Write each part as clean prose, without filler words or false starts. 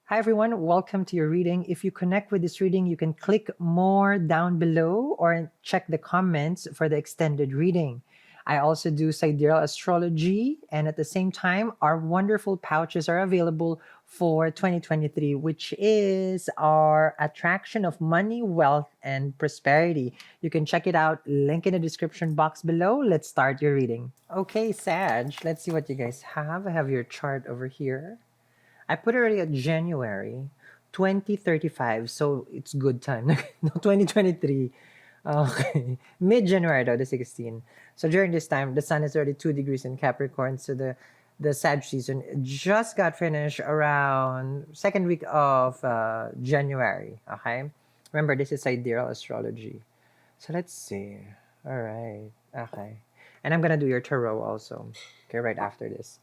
Hi everyone, welcome to your reading. If you connect with this reading, you can click more down below or check the comments for the extended reading. I also do sidereal astrology, and at the same time, our wonderful pouches are available for 2023, which is our attraction of money, wealth, and prosperity. You can check it out, link in the description box below. Let's start your reading. Okay, Sag, let's see what you guys have. I have your chart over here. I put it already at January 2035, so it's good time. No, 2023. Okay. Mid-January though, the 16. So during this time, the sun is already 2 degrees in Capricorn, so the Sag season just got finished around second week of January. Okay. Remember, this is sidereal astrology. So let's see. All right. Okay. And I'm gonna do your tarot also. Okay, right after this.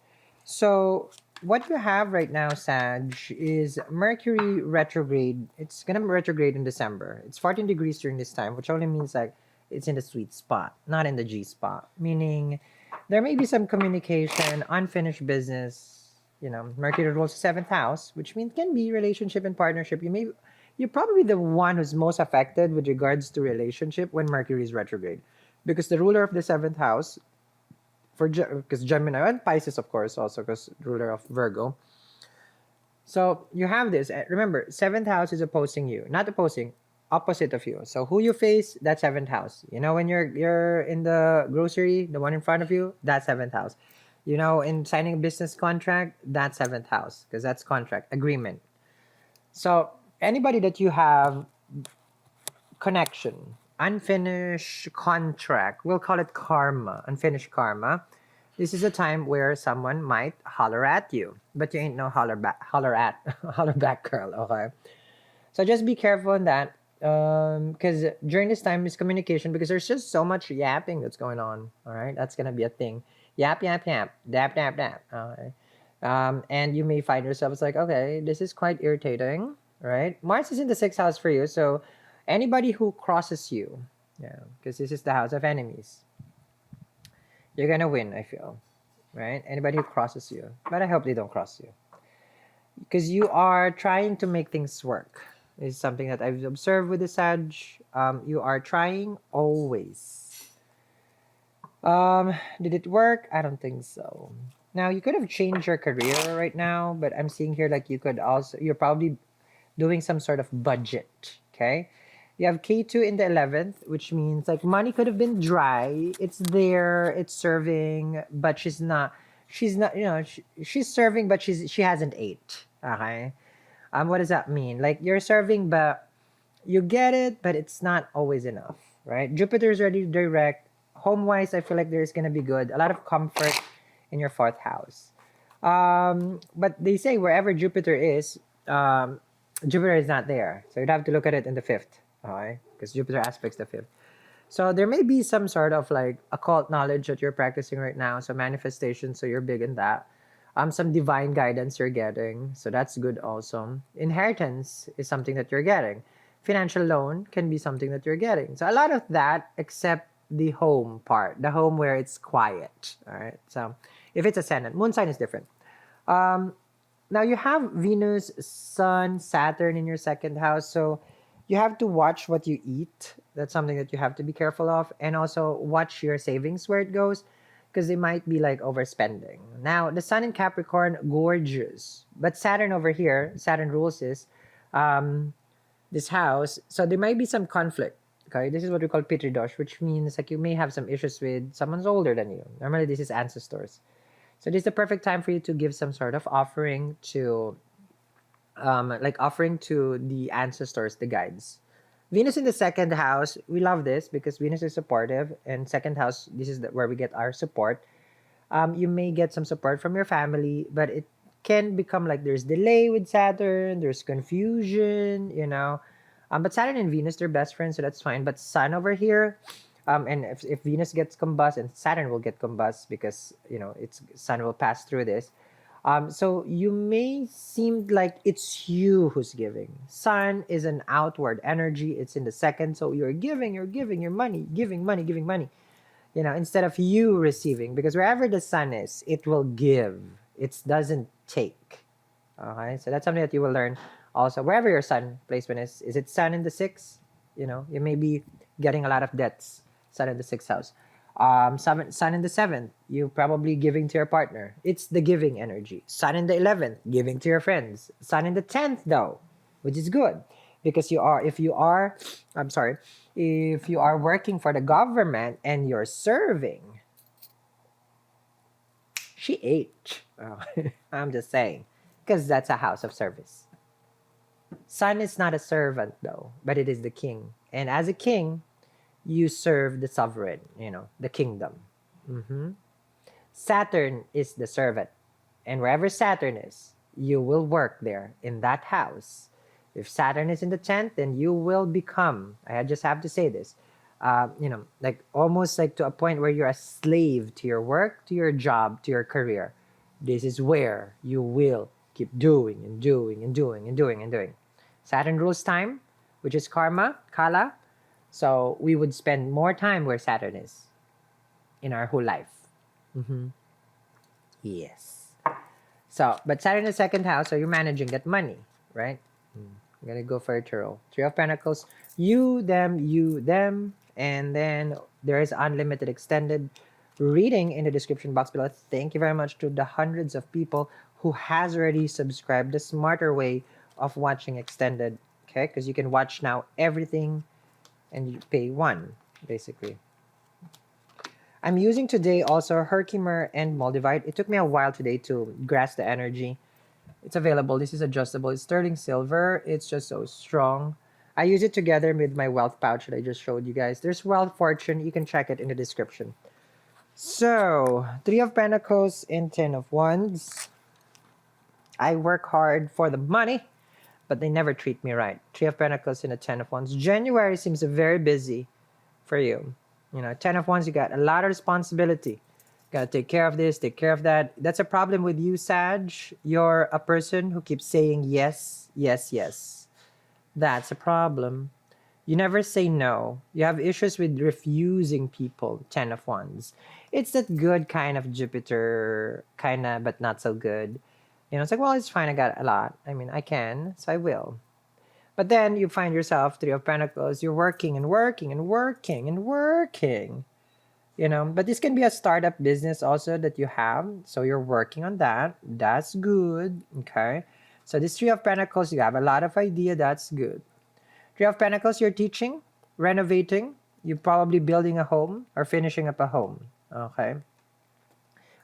So what you have right now, Sag, is Mercury retrograde. It's gonna retrograde in December. It's 14 degrees during this time, which only means like it's in the sweet spot, not in the G spot. Meaning there may be some communication, unfinished business. Mercury rules the seventh house, which means can be relationship and partnership. You're probably the one who's most affected with regards to relationship when Mercury is retrograde, because the ruler of the seventh house because Gemini and Pisces, of course, also because ruler of Virgo. So you have this. Remember, seventh house is opposing you, not opposing, opposite of you. So who you face, that's seventh house. When you're in the grocery, the one in front of you, that's seventh house. In signing a business contract, that's seventh house because that's contract agreement. So anybody that you have connection, unfinished contract, we'll call it karma, unfinished karma. This is a time where someone might holler at you, but you ain't no holler back, holler back girl, okay? So just be careful on that, because during this time miscommunication, because there's just so much yapping that's going on. All right, that's gonna be a thing. Yap, yap, yap, dap, dap, dap. All right. And you may find yourself, it's like, okay, this is quite irritating, right? Mars is in the sixth house for you, so anybody who crosses you, yeah, because this is the house of enemies, you're gonna win, I feel, right? Anybody who crosses you, but I hope they don't cross you, because you are trying to make things work. Is something that I've observed with the Sag. You are trying always. Did it work? I don't think so. Now you could have changed your career right now, but I'm seeing here like you're probably doing some sort of budget. Okay. You have K2 in the 11th, which means like money could have been dry. It's there, it's serving, but she's serving, but she hasn't ate. Okay. What does that mean? Like you're serving, but you get it, but it's not always enough, right? Jupiter is ready to direct. Home wise, I feel like there's gonna be good. A lot of comfort in your fourth house. But they say wherever Jupiter is, Jupiter is not there. So you'd have to look at it in the fifth, okay? Because Jupiter aspects the fifth. So there may be some sort of like occult knowledge that you're practicing right now. So manifestation, so you're big in that. Some divine guidance you're getting. So that's good also. Inheritance is something that you're getting. Financial loan can be something that you're getting. So a lot of that, except the home part, the home where it's quiet. All right. So if it's ascendant, moon sign is different. Now you have Venus, Sun, Saturn in your second house. So you have to watch what you eat. That's something that you have to be careful of. And also watch your savings where it goes, because they might be like overspending. Now, the Sun in Capricorn, gorgeous. But Saturn over here, Saturn rules this house. So there might be some conflict. Okay, this is what we call Pitridosh, which means like you may have some issues with someone's older than you. Normally, this is ancestors. So this is the perfect time for you to give some sort of offering to, offering to the ancestors, the guides. Venus in the second house, we love this because Venus is supportive, and second house, this is where we get our support. You may get some support from your family, but it can become like there's delay with Saturn, there's confusion. But Saturn and Venus, they're best friends, so that's fine. But Sun over here, and if Venus gets combust, and Saturn will get combust because it's Sun will pass through this. So you may seem like it's you who's giving. Sun is an outward energy. It's in the second. So you're giving your money, giving money, giving money. Instead of you receiving. Because wherever the sun is, it will give. It doesn't take. Okay, so that's something that you will learn also wherever your sun placement is. Is it sun in the sixth? You know, you may be getting a lot of debts. Sun in the sixth house. Sun in the seventh, you probably giving to your partner. It's the giving energy. Sun in the 11th, giving to your friends. Sun in the 10th, though, which is good because I'm sorry, if you are working for the government and you're serving, she ate. Oh, I'm just saying, because that's a house of service. Sun is not a servant, though, but it is the king. And as a king, you serve the sovereign, the kingdom. Saturn is the servant. And wherever Saturn is, you will work there in that house. If Saturn is in the 10th, then you will become, I just have to say this, like almost like to a point where you're a slave to your work, to your job, to your career. This is where you will keep doing and doing and doing and doing and doing. Saturn rules time, which is karma, kala. So we would spend more time where Saturn is in our whole life. Yes. So, but Saturn in the second house, so you're managing that money, right? I'm going to go for a tarot. Three of Pentacles, you, them, and then there is unlimited extended reading in the description box below. Thank you very much to the hundreds of people who has already subscribed. The smarter way of watching extended, okay? Because you can watch now everything and you pay one, basically. I'm using today also Herkimer and Moldavite. It took me a while today to grasp the energy. It's available. This is adjustable. It's sterling silver. It's just so strong. I use it together with my wealth pouch that I just showed you guys. There's Wealth Fortune. You can check it in the description. So, Three of Pentacles and Ten of Wands. I work hard for the money, but they never treat me right. Three of Pentacles and a Ten of Wands. January seems very busy for you. Ten of Wands, you got a lot of responsibility. Gotta take care of this, take care of that. That's a problem with you, Sag. You're a person who keeps saying yes, yes, yes. That's a problem. You never say no. You have issues with refusing people, Ten of Wands. It's that good kind of Jupiter, kind of, but not so good. It's like, well, it's fine, I got a lot. I mean, I can, so I will. But then you find yourself, Three of Pentacles, you're working and working and working and working. But this can be a startup business also that you have. So you're working on that. That's good. Okay. So this Three of Pentacles, you have a lot of idea. That's good. Three of Pentacles, you're teaching, renovating. You're probably building a home or finishing up a home. Okay.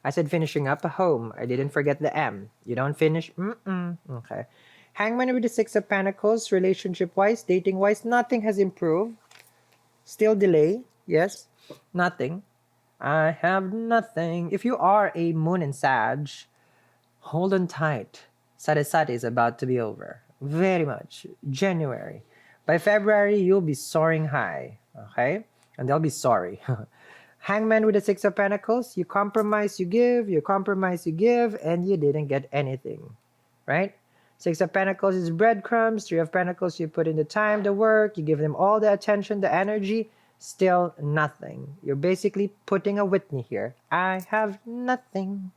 I said finishing up a home. I didn't forget the M. You don't finish. Okay. Hangman with the Six of Pentacles, relationship-wise, dating-wise, nothing has improved. Still delay. Yes. Nothing. I have nothing. If you are a Moon and Sag, hold on tight. Sade is about to be over. Very much. January. By February, you'll be soaring high. Okay? And they'll be sorry. Hangman with the Six of Pentacles, you compromise, you give, and you didn't get anything. Right? Six of Pentacles is breadcrumbs. Three of Pentacles, you put in the time, the work, you give them all the attention, the energy, still nothing. You're basically putting a Whitney here. I have nothing.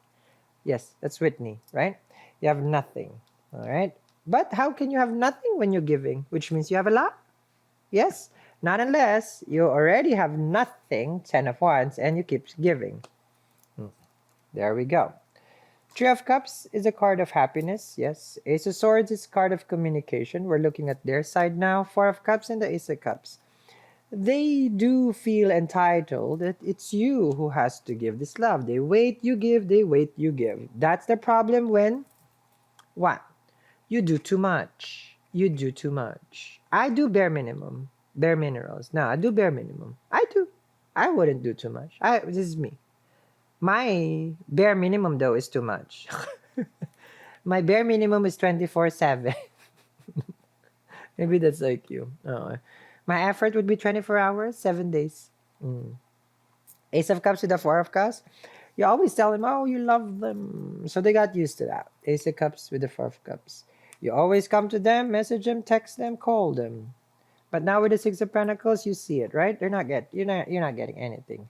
Yes, that's Whitney, right? You have nothing, all right? But how can you have nothing when you're giving? Which means you have a lot? Yes, not unless you already have nothing, Ten of Wands, and you keep giving. There we go. Three of Cups is a card of happiness, yes. Ace of Swords is a card of communication. We're looking at their side now. Four of Cups and the Ace of Cups. They do feel entitled that it's you who has to give this love. They wait, you give, they wait, you give. That's the problem when, what? You do too much. You do too much. I do bare minimum. Bare minerals. No, I do bare minimum. I do. I wouldn't do too much. This is me. My bare minimum, though, is too much. My bare minimum is 24/7. Maybe that's like you. Oh. My effort would be 24 hours, 7 days. Ace of Cups with the Four of Cups. You always tell them, oh, you love them. So they got used to that. Ace of Cups with the Four of Cups. You always come to them, message them, text them, call them. But now with the Six of Pentacles, you see it, right? You're not getting anything.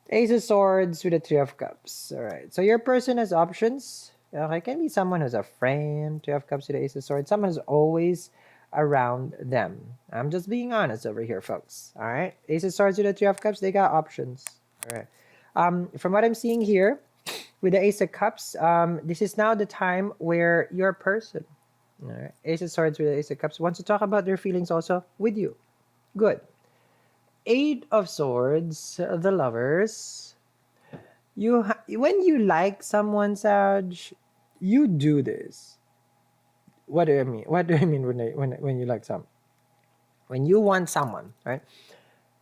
Ace of Swords with the Three of Cups. All right. So your person has options. Okay, it can be someone who's a friend. Two of Cups with the Ace of Swords. Someone who's always around them. I'm just being honest over here, folks. All right, Ace of Swords with the Three of Cups. They got options. All right. From what I'm seeing here, with the Ace of Cups, this is now the time where your person, all right, Ace of Swords with the Ace of Cups, wants to talk about their feelings also with you. Good. Eight of Swords, the Lovers. When you like someone, Sag, you do this. What do I mean? What do I mean when you like someone? When you want someone, right?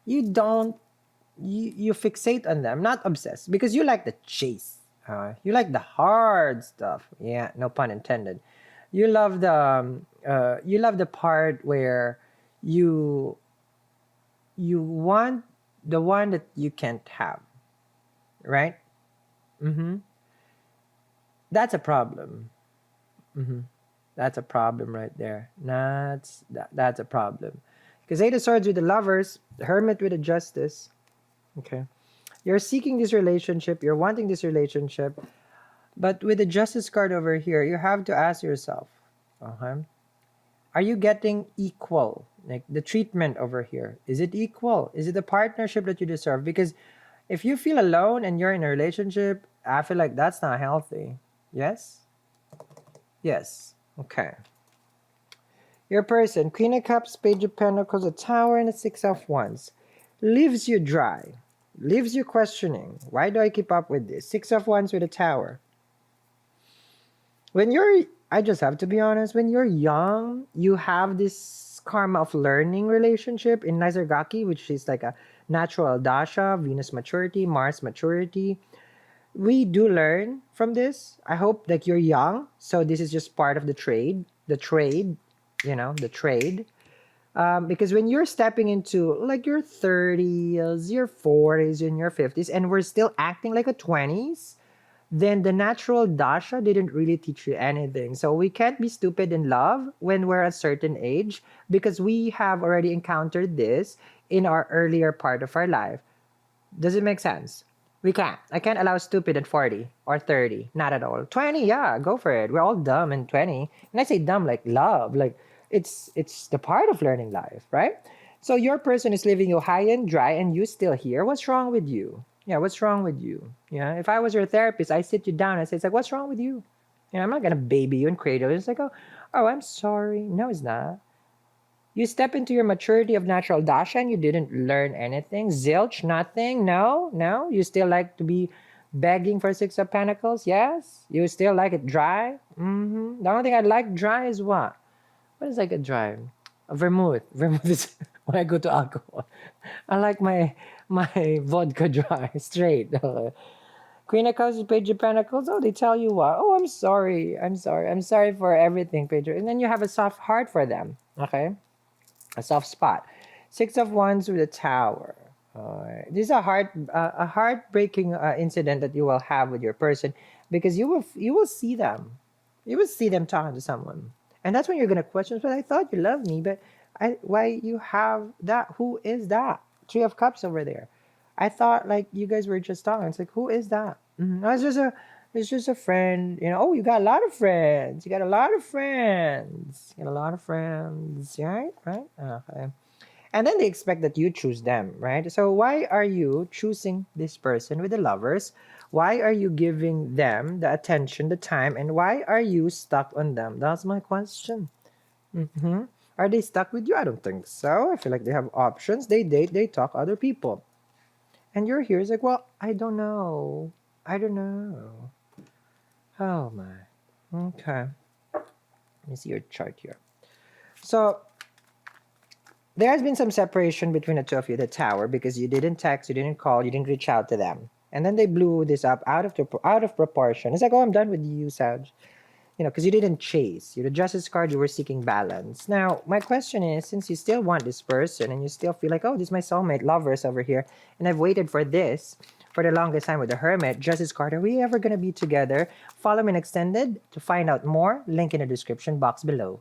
You don't you fixate on them, not obsessed, because you like the chase. You like the hard stuff. Yeah, no pun intended. You love the part where you you want the one that you can't have, right? Mm-hmm. That's a problem. Mm-hmm. That's a problem right there. That's a problem. Because Eight of Swords with the Lovers, the Hermit with the Justice. Okay. You're seeking this relationship, you're wanting this relationship, but with the Justice card over here, you have to ask yourself, okay, are you getting equal? Like the treatment over here, is it equal? Is it the partnership that you deserve? Because if you feel alone and you're in a relationship, I feel like that's not healthy. Yes? Yes. Okay. Your person, Queen of Cups, Page of Pentacles, a Tower, and a Six of Wands, leaves you dry, leaves you questioning. Why do I keep up with this? Six of Wands with a Tower. I just have to be honest, when you're young, you have this karma of learning relationship in Nizargaki, which is like a natural dasha, Venus maturity, Mars maturity. We do learn from this. I hope that you're young, so this is just part of the trade. The trade. Because when you're stepping into like your 30s, your 40s, and your 50s, and we're still acting like a 20s, then the natural dasha didn't really teach you anything. So we can't be stupid in love when we're a certain age because we have already encountered this in our earlier part of our life. Does it make sense? We can't. I can't allow stupid at 40 or 30. Not at all. 20, yeah, go for it. We're all dumb in 20. And I say dumb like love. Like it's the part of learning life, right? So your person is leaving you high and dry and you still here. What's wrong with you? Yeah, what's wrong with you? Yeah, if I was your therapist, I sit you down and say, it's like, what's wrong with you? I'm not gonna baby you and cradle you. It's like, oh, I'm sorry. No, it's not. You step into your maturity of natural dasha and you didn't learn anything. Zilch, nothing. No. You still like to be begging for Six of Pentacles. Yes. You still like it dry. The only thing I like dry is what? What is like a dry? A vermouth. Vermouth is when I go to alcohol. I like my vodka dry, straight. Queen of Cups, Page of Pentacles. Oh, they tell you what? Oh, I'm sorry. I'm sorry for everything, Page. And then you have a soft heart for them. Okay. A soft spot. Six of Wands with a Tower. This is a heartbreaking incident that you will have with your person because you will see them. You will see them talking to someone, and that's when you're gonna question. But I thought you loved me, but why you have that? Who is that? Three of Cups over there. I thought like you guys were just talking. It's like who is that? No, it's just a friend. Oh, you got a lot of friends. You got a lot of friends. You got a lot of friends. Right? Right? Okay. And then they expect that you choose them, right? So why are you choosing this person with the Lovers? Why are you giving them the attention, the time, and why are you stuck on them? That's my question. Are they stuck with you? I don't think so. I feel like they have options. They date, they talk other people. And you're here, it's like, well, I don't know. I don't know. Oh my. Okay. Let me see your chart here. So there has been some separation between the two of you, the Tower, because you didn't text, you didn't call, you didn't reach out to them. And then they blew this up out of proportion. It's like, oh, I'm done with you, Sag. Because you didn't chase. You're the Justice card, you were seeking balance. Now, my question is, since you still want this person and you still feel like, oh, this is my soulmate, Lovers over here, and I've waited for this for the longest time with the Hermit, Justice card, are we ever going to be together? Follow me in Extended to find out more. Link in the description box below.